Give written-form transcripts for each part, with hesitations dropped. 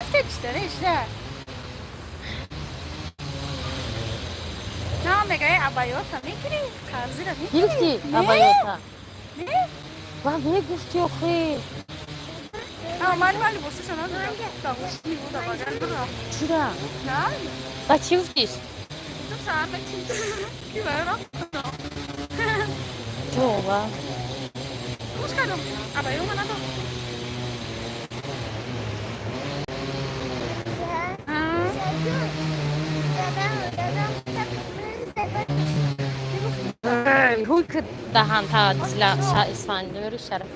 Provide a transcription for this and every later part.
işte. Ne megaye abayota mikri kazira mikri. گرفتی Ne? ابایوتا Ne? و به گفتی آخه Mali bosu sana da boşu bu da bagan dura. چرا Ya, و چی گفتیش tu sabe que vai não. تو و Busca não. Abayo mana do. روی که دهان تا اسفندیار شرف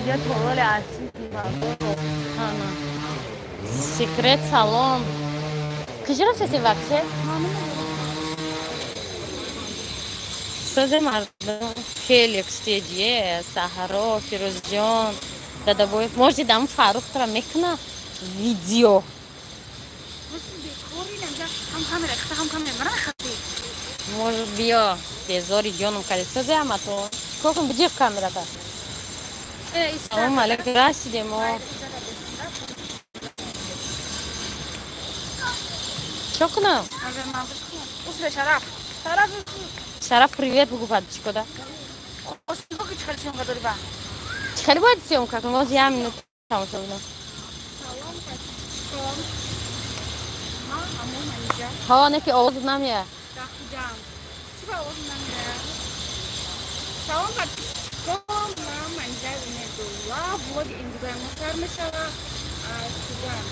Ya todo le hace Ana. Secret salon. کجا رفته سی وقته؟ ساز مردم خیلی اکستیجیه سهرا فیروز جان دادا بوی موج دیدم فاروق ترا میکنه ویدیو هم kamera mana khati. موج بیا بیزاری جانم کردی ساز اما تو چیکار کنم بجیب کامرا تا اما مالک رسیدیم و چیکار کنم Usre şarap. Şarap. شرف پریویت بگو پد چی کده Oslo ki çıkarışım kadar ben. خیلی باید سیوم کنم موز یه منوت تمام شدم Ama manca. ها نه که آواز نمیه Takacağım. Çıkar ondan ya. Tamam bak. Tamam manja ne dola. Bu da indiğim kadar mesela. Çıkar.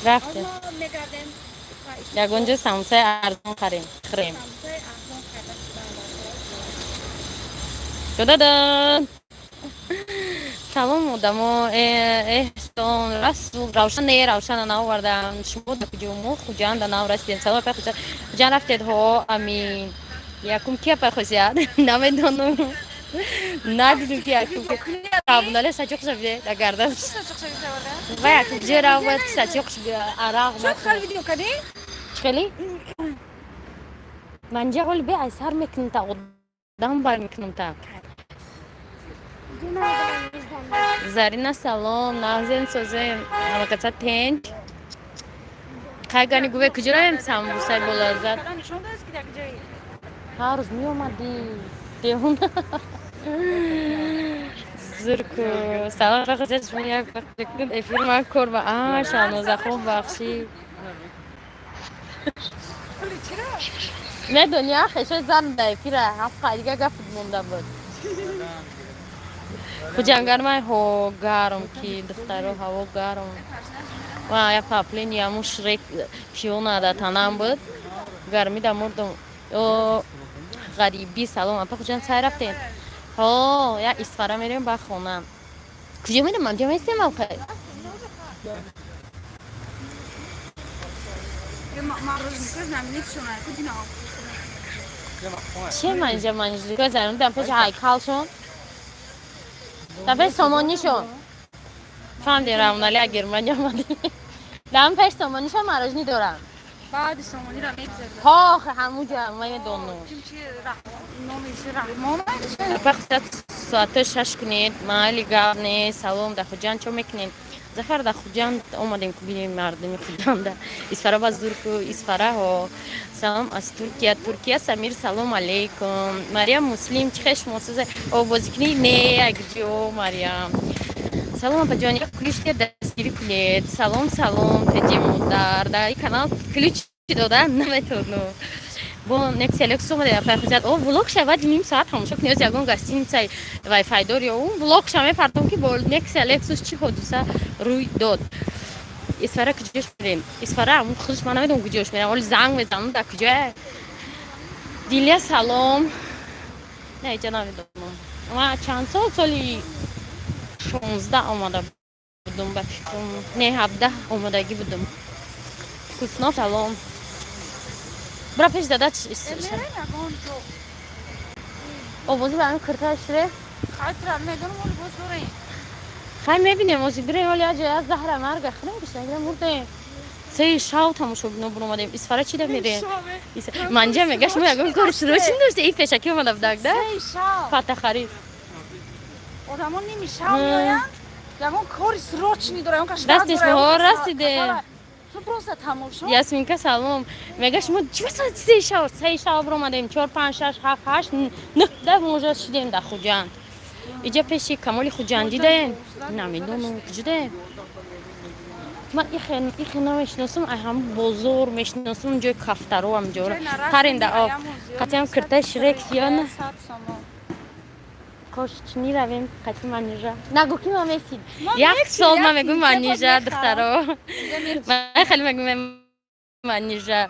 رفته Ama megaden. یک اونجا سمسه ارزان خریم Sampai aku kadang دادادن سلام مودم احسان رسول روشن نه روشن ناوردن شما در کجا خوجان در ناو رسیدین سلام پخوزد خوجان رفتید ها امی یکم کیا پخوزد نمیدونم ندیدم که یکم که قابونه سچوق شده در گردن çok seviyorum. و یکم جرا بود سچوق عراق Çok kal video kadi. خیلی من جا قول بی اثر میکنم تا قدام بار میکنم تا زارينا سلام نازن سوزن حرکت تنج خیلی گوه کجایم ساموسای بولازد Kadang şurada eski de güzel. هر روز می اومدی دیون زرکو سلام بخشش می یک وقت کند افیر من کر و شانوزه خوب بخشی نه دنیا خیشه زن ده افیره هفت خیلیگه گفت مونده بود خجانگر من هوا گرم کی دخترو هوا گرم و یا پاپلین یا مشرک پیونا دا تنام بود گرمی دا مردم او غریبی سلام اپا خجان سای رفتین ها یا اسفاره میریم با خونم کجا میرم من جا میستیم او خیلی چیه منجا که زنون دم پیش هایکال شون دم پیش سامانی شون فهمیدی رامنالی اگر من جا مدی دم پیش سامانی شون مراجنی دارم بعد سامانی را میگذارد. ها همونجا من دونو Kimchi رحمان. وقت ساعت 6 کنید مالی گرنه سلام در خجان چو میکنین زخر در خجان اومدیم که بینیم مردمی خجان در اسفره باز دور کو اسفره ها سلام از ترکیه سمیر سلام علیکم مریم مسلم چخش موسوزه او بازیکنی نه اگجو مریم سلام با جانی کلیشتی دستگیری کنید سلام تجیم در این کانال کلیچ دادن نمیتونم با نکس الکس اومده پرخوزد او ولوگ شود نیم ساعت همونجا نیاز یکون گستین سای وای فای داری اون ولوگ شما پرتون که با نکس الکسش چی حدوثه روی داد اسفره کجاش میریم اسفره همون خودش من نمیدونم کجاش میرم ولی زنگ میزنم در کجا دیلیا سلام نه اینجا نمیدونم ما چند سالی 16 آمده بودم نه 17 آمدگی بودم کسنا سلام برا پیش دادت آوازی برام کرده شده خاطر میدونم ولی بسوری. خیلی میبینیم موزی بریم ولی اجای از زهر مرگ خیلی بشه اگر مرده سه شاو تماشا بنو اومدیم اسفاره چی میره منجا میگه شما اگه کار سرو چی داشته این پیشکی اومده بدک ده شاو. فاتح خرید Odamın neymiş şav ya? ягон кори срочни дора, ягон каш Растиш ҳо расиде. Шо просто тамошо. Ясминка салом. Мега шумо чӣ васат 3 шав ромадем 4 5 6 7 8 9 10 мужа шидем да Хуҷанд. Иҷа пеши Камоли Хуҷанд дидаем. Намедонам куҷодаем. Ман ихе намешиносам, ай ҳам бозор мешиносам, ҷои кафтаро ҳамҷора. Паренда об. Қатиам киртаи Шрек фиёна. Кош чини равем қати манижа. Нагу ки ма месид. Як сол ма мегӯ манижа духтаро. Ман хеле мегӯм манижа.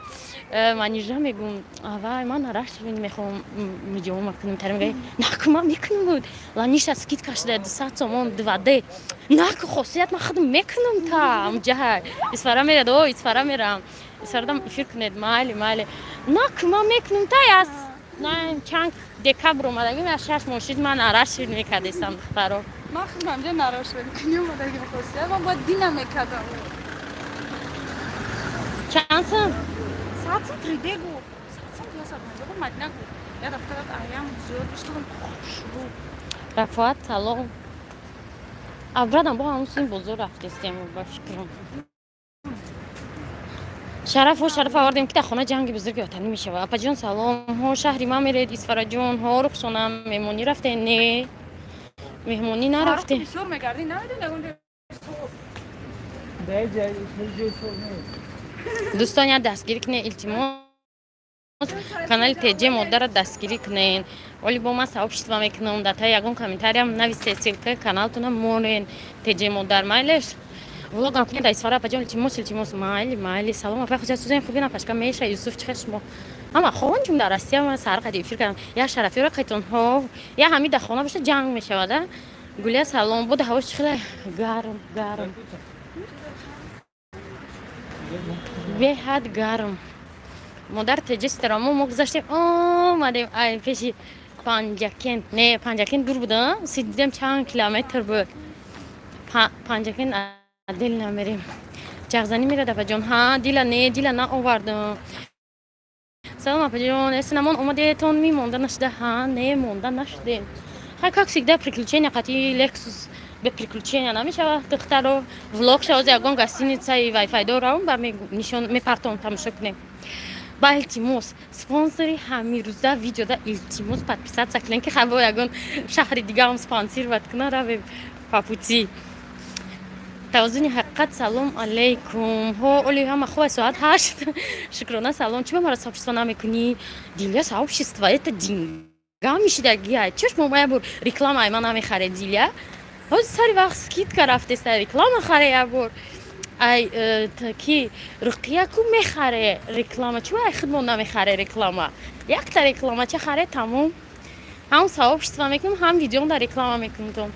Манижа мегӯм. Авай ман арашвин мехоҳам миҷома макунам. Тара мегӯяд наку ман мекунам буд. Ланиша скид кашида 200 сомон 2D. Наку хосият ман худам мекунам та амҷаҳай. Исфара мерад о исфара мерам. Исфарадам эфир кунед майли. Наку ман мекунам та яс. Не чанг декабр омадагим аз 6 мошид ман арашвин мекардесам духтаро. Ман худам ҷа нарашвин кунӣ омадагим хосият ман бояд дина мекардам. Чанд сом? Сатсам 3D гуфт. Сатсам 250 Мадина гуфт. Я рафтарат аям зиёд иштам шуду. Рафоат салом. Авбрадам бо ҳамун син бозор рафтестем ба фикрам. Шараф авардем ки дар хона ҷанги бузурги отанӣ мешавад. Апаҷон салом. Ҳо шаҳри ман меред Исфараҷон. Ҳо Рухсона меҳмонӣ рафтем не? Меҳмонӣ нарафтем. Бисёр мегардӣ намедонӣ ягон дӯстон як дастгирӣ кунед илтимос канали теҷе моддара дастгирӣ кунед. Оли бо ман сообщество мекунам дата ягон комментариям нависед ссилкаи каналтона монен теҷе моддар майлеш влогам кунед исфара апаҷон илтимос майли салом апа хуҷа сӯзен хуби напашка меша Юсуф чихел шумо ама ховон ҷум дар Россия ман сарқади эфир кардам я шарафиёра қайтонҳо я ҳамин дар хона боша ҷанг мешавада гулия салом бода ҳавош чихел гарм беҳад гарм модар теҷестарамо мо гузаштем омадем ай пеши Панҷакент дур буда сидидем чанд километр буд Панҷакент дил намерем ҷағзанӣ мерад апаҷон ҳа дила наовардам салом апаҷон эсинамон омадетон мемонда нашуда ҳа не монда нашудем хай как всегда приключения қати Lexus без приключения намешавад духтаро влог шавад ягон гостиницаи вайфай дорам ба нишон мепартон тамошо кунем ба илтимос спонсори ҳамирӯза видеода илтимос подписатсия кунем ки хай бо ягон шаҳри дигаам спонсировать кунам равем папути тавазуни ҳақиқат салом алейкум ҳо оли ҳама хуб соат 8 шукрона салом чӣ ба мара сообщество намекунӣ дилия сообщество это деньга мешидагия чеш мо мая бор реклама ай ман намехаред дилия ҳози сари вақт скидка рафтеста реклама харе як бор ай ки руқия ку мехаре реклама чӣ ай худмон намехаре реклама якта реклама ча харе тамом ҳам сообщество мекунам ҳам видеом дар реклама мекунам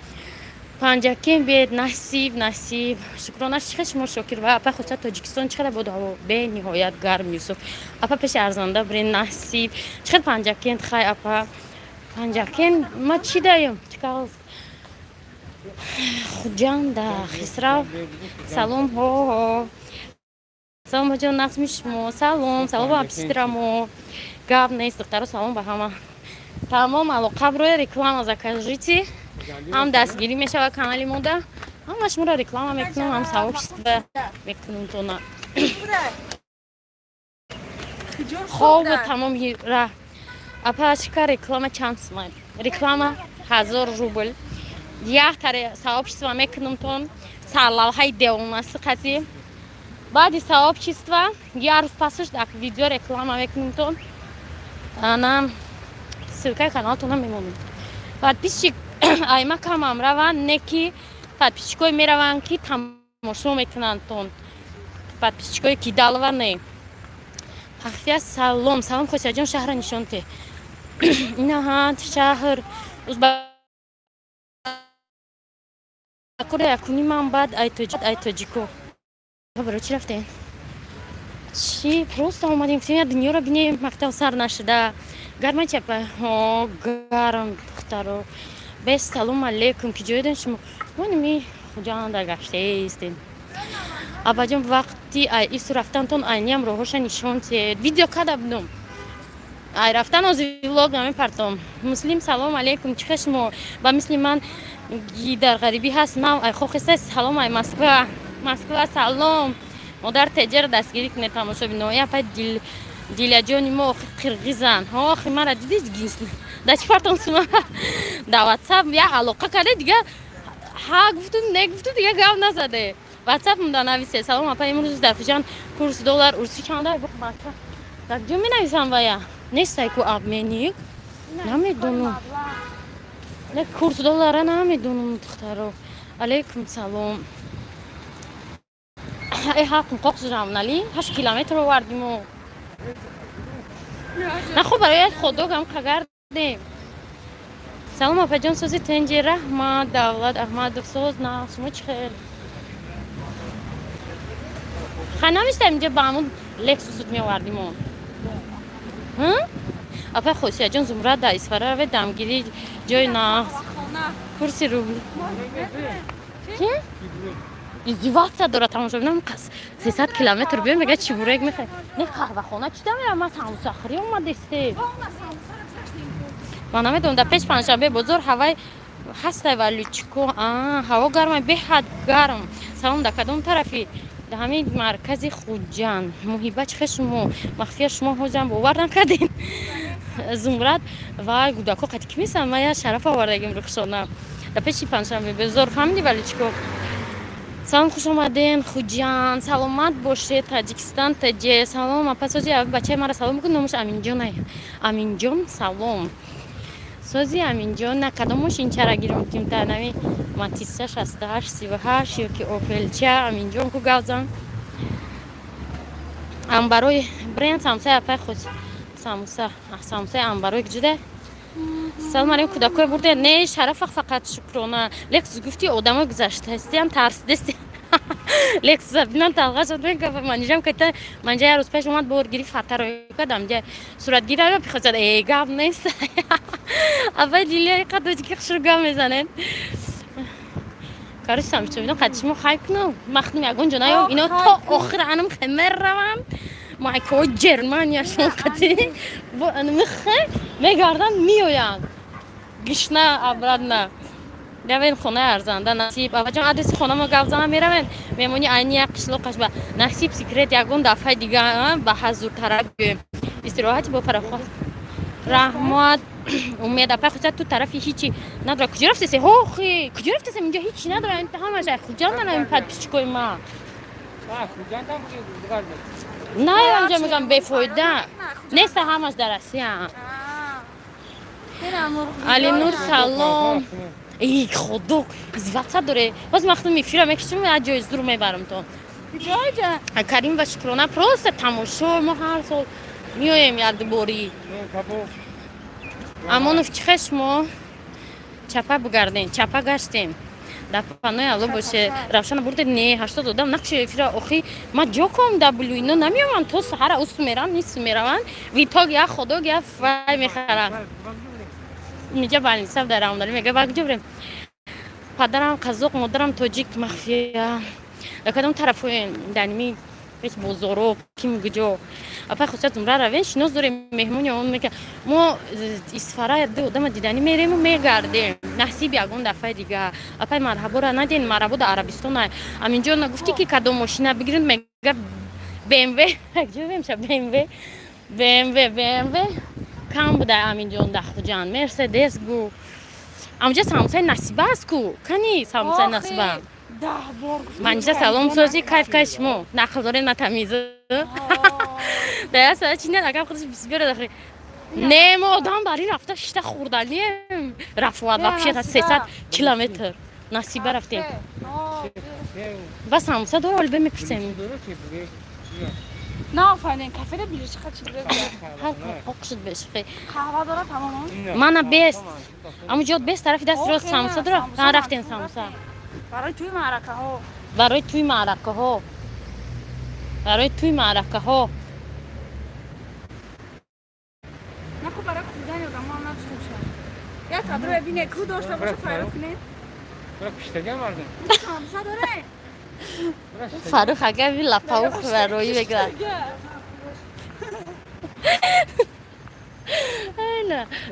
Панҷакент бед насиб шукрона чихел шумо шокир ва апа хуҷа Тоҷикистон чихел буд ҳаво бениҳоят гарм Юсуф апа пеши арзанда бирен насиб чихел Панҷакент хай апа Панҷакент ма чӣ даём чикал Хуҷанда Хисрав салом ҳо салом баҷон нақсми шумо салом ба пистирамо гап нест духтаро салом ба ҳама тамом алоқа брои реклама закажите ҳам дастгирӣ мешавад канали мода ҳама шуморо реклама мекунам ҳам сообщество мекунам тона хоб тамом ра апа чика реклама чанд сумад реклама 1000 рубл яхтаре сообщество мекунам тон сарлавҳаи девонаси қати баъди сообщество як рӯз пасаш дар видео реклама мекунам тон анам ссилкаи каналтона мемонам подписчик айма камам раванд не ки подписчикои мераванд ки тамошо мекунанд тон подписчикои кидалва не ахфия салом хосияҷон шаҳра нишонте инаҳанд шаҳр узбакура якуни ман баъд ай тоҷико баро чӣ рафтем чӣ просто омадем гуфтем як дунёро бинем мактаб сар нашуда гарма чапа гарм духтаро бес салом алейкум ки ҷойден шумо моними хуҷанда гаштаистен абаҷон вақти ису рафтантон айниам роҳоша нишонтед видео када будум ай рафтан ози влог намепартом. Муслим салом алейкум чихе шумо ба мисли ман ги дар ғарибӣ ҳастам. Ай хохиса салом ай Москва. Москва салом. Модар теҷер дастгирӣ кунед тамошобинои апа диляҷони мо қирғизан. Охи мара дидед гинс. Да чӣ партон сума? Да WhatsApp я алоқа карде дига ҳа гуфту не гуфту дига гап назаде. WhatsApp мда нависе салом апа имрӯз дар Хуҷанд курс доллар урси чанда бух бака. Так ҷо менависам вая. Нестай ку обменник. Намедонам. Не курс доллара намедонам духтаро. Алейкум салом. Ай ҳақм қоқсирам нали? 8 километр овардимо. На хуб барои ходогам кагардем. Салом апаҷон сози тенҷи раҳмат Давлат Аҳмадов соз на шумо чӣ хел? Ха намиштам инҷа ба ҳамун Лексусут меовардимо. Апа Хосияҷон Зумрад да Исфара равед дамгирӣ ҷои нағз. Курси рубли. Чӣ? Издеваться дорад тамошобинам қас 300 километр биём мега чебурек мехоҳем. Не қаҳвахона чида мерам ман самосахарӣ омадесте. Ман намедонам дар пеш панҷшанбе бозор ҳавай ҳастай валӣ чико ҳаво гармай беҳад гарм. Салом дар кадом тарафи? Дар ҳамин маркази Хуҷанд. Муҳибба чихе шумо? Махфия шумо ҳозам бовар накардин. Зумрад вай гудако қати ки месам ман я шараф овардагим рухшона. Дар пеши панҷшанбе бозор фаҳмидӣ валӣ чико? Салом хуш омаден Хуҷанд. Саломат бошед Таҷикистон таҷе. Салом апа сози бачаи мара салом кун номаш Аминҷон ай. Аминҷон салом. Сози Аминҷон на кадом мошинчара гирем ким та нами Матисса 68 38 ёки Опелча Аминҷон ку гавзан. Амбарой бренд самсай апа худ самса самсай амбарой ҷуда. Салом алейкум кудакой бурде не шарафа фақат шукрона. Лекс гуфти одамо гузаштастиан тарсдасти. Лекс забинан талға шуд мегава манижам кайта манҷа я рӯз пеш омад боргири фатаро кадам ҷа суратгира пихосад гап нест. Авай дилия қадоҷи хушур гап мезанед. Кариш самчо қад шумо хай куно махнум ягон ҷо наём ино то охир анам хемер раванд. Майко Германия шон қати бо мехе мегардан миоянд. Гишна обратно. Давен хона арзанда насиб аваҷон адреси хонамо гавзана меравен мемони айни як қишлоқаш ба насиб секрет ягон дафъаи дига ба ҳазур тараб гӯем истироҳати бо фарохат раҳмат умед апа хусат ту тарафи ҳичи надора куҷо рафтасе охи куҷо рафтасе инҷо ҳичи надора ҳамаш ай Хуҷанда навин подписчикои ма на онҷа мегам бефоида неста ҳамаш дар Россия Алинур салом ای خدا ازواتsa داره باز مختم میفیرم یکیشون از جای زور میبرم تو جای کریم و شکرانه پروسه تماشا ما هر سال میایم یاد باری اما نفچخش ما چپا بگردیم چپا گشتیم در پانوی الله باشه روشن برده نه 80 دادم نقش فیرا آخی ما جا کم دبلو اینو نمیام تو سحر اوست میرم نیست میرم ویتاگ یا خدا یا فای میخرم میگه بالنسب دارم دارم میگه باگ جبرم پدرم قزاق مادرم تاجیک مخفیه کدوم طرفه دنمی هیچ بازارو کی میگه جو اپا خودت زمره روین شناس داریم مهمونی اون میگه ما اسفاره دو آدم دیدنی میریم و میگردیم نحسیب یگون دفعه دیگه اپا مرحبا را ندین مرحبا در عربستان همینجا نگفتی که کدوم ماشینه بگیرید میگه BMW جو میشه BMW کم بوده همینجا در خوجند مرسدس گو امجا سامسای نصیبه است کو کنی سامسای نصیبه منجا سلام سوزی کیف کش مو نقل داره نتمیزه دیا سر چینه اگر خودش بسیار داخلی نه ما آدم باری رفته شیشته خوردنیم رفواد و پیشت 300 کیلومتر نصیبه رفتیم بس سامسا داره البه میپرسیم نه آفرین کافه بیرش خیلی بره هر قشد بشه قهوه داره تماما من بیست اما جات بیست طرفی دست راست ساموسا داره نه رفتین ساموسا برای توی معرکه ها برای توی معرکه ها برای توی معرکه ها نه خب برای کودن آدم ها هم نداشته باشه یا تدرو ببینه کو داشته باشه فایرو کنه برای کشتگی هم مردم ساموسا داره فاروق اگر بی لپاوخ و روی بگرد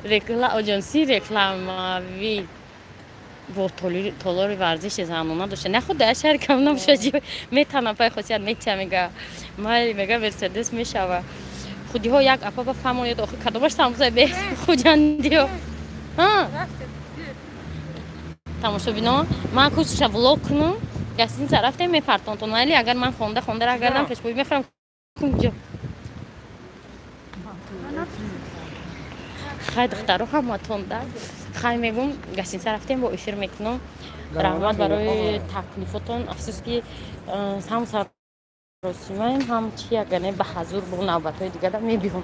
рекла аҷонсии рекламавӣ бо толори варзиши занона дошта нахуда шарикам намшаҷи метана пай хосият метия мега майли мега мерседес мешава худиҳо як апа ба фамоед охи кадомаш самза бе хуҷандиё тамошобино ман кӯшиша влог кунам гостиница рафтем мепартон то найли агар ман хонда рагардам пешбоӣ мехӯрам кунҷо хай духтаро ҳаматонда хай мегум гостиница рафтем бо эфир мекунам раҳмат барои таклифотон афсӯски ҳам саросимаем ҳам чи ягане ба ҳазур бо навбатҳои дигара мебиҳам